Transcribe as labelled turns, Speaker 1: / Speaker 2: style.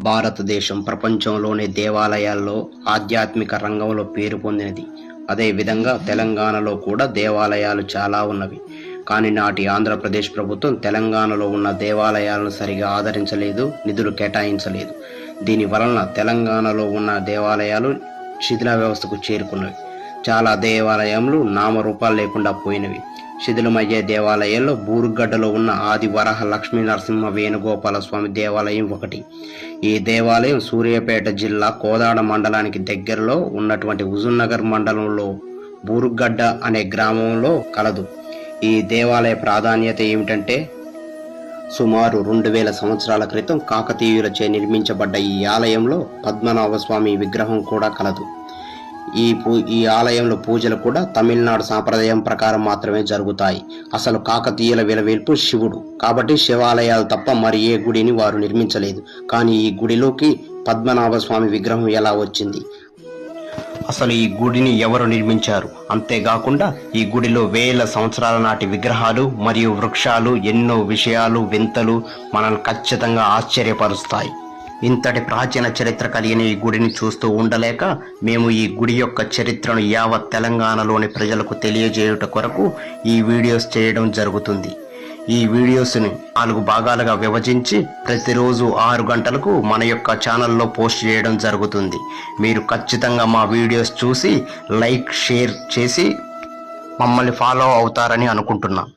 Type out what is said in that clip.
Speaker 1: భారతదేశం ప్రపంచంలోని దేవాలయాల్లో ఆధ్యాత్మిక రంగంలో పేరు పొందినది. అదేవిధంగా తెలంగాణలో కూడా దేవాలయాలు చాలా ఉన్నవి. కానీ నాటి ఆంధ్రప్రదేశ్ ప్రభుత్వం తెలంగాణలో ఉన్న దేవాలయాలను సరిగా ఆదరించలేదు, నిధులు కేటాయించలేదు. దీని వలన తెలంగాణలో ఉన్న దేవాలయాలు శిథిల వ్యవస్థకు చేరుకున్నవి. చాలా దేవాలయాలు నామరూపాలు లేకుండా పోయినవి. శిథిలమయ్యే దేవాలయాల్లో బూరుగడ్డలో ఉన్న ఆది వరాహ లక్ష్మీ నరసింహ వేణుగోపాల స్వామి దేవాలయం ఒకటి. ఈ దేవాలయం సూర్యాపేట జిల్లా కోదాడ మండలానికి దగ్గరలో ఉన్నటువంటి హుజూర్నగర్ మండలంలో బూరుగడ్డ అనే గ్రామంలో కలదు. ఈ దేవాలయ ప్రాధాన్యత ఏమిటంటే, సుమారు 2000 సంవత్సరాల క్రితం కాకతీయులచే నిర్మించబడ్డ ఈ ఆలయంలో పద్మనాభ స్వామి విగ్రహం కూడా కలదు. ఈ ఆలయంలో పూజలు కూడా తమిళనాడు సాంప్రదాయం ప్రకారం మాత్రమే జరుగుతాయి. అసలు కాకతీయుల విలవేల్పు శివుడు కాబట్టి శివాలయాలు తప్ప మరి ఏ గుడిని వారు నిర్మించలేదు. కానీ ఈ గుడిలోకి పద్మనాభ స్వామి విగ్రహం ఎలా వచ్చింది, అసలు ఈ గుడిని ఎవరు నిర్మించారు, అంతేకాకుండా ఈ గుడిలో వేల సంవత్సరాల నాటి విగ్రహాలు మరియు వృక్షాలు, ఎన్నో విషయాలు, వింతలు మనల్ని ఖచ్చితంగా ఆశ్చర్యపరుస్తాయి. ఇంతటి ప్రాచీన చరిత్ర కలిగిన ఈ గుడిని చూస్తూ ఉండలేక మేము ఈ గుడి యొక్క చరిత్రను యావత్ తెలంగాణలోని ప్రజలకు తెలియజేయుట కొరకు ఈ వీడియోస్ చేయడం జరుగుతుంది. ఈ వీడియోస్ని 4 భాగాలుగా విభజించి ప్రతిరోజు 6 గంటలకు మన యొక్క ఛానల్లో పోస్ట్ చేయడం జరుగుతుంది. మీరు ఖచ్చితంగా మా వీడియోస్ చూసి లైక్, షేర్ చేసి మమ్మల్ని ఫాలో అవుతారని అనుకుంటున్నాం.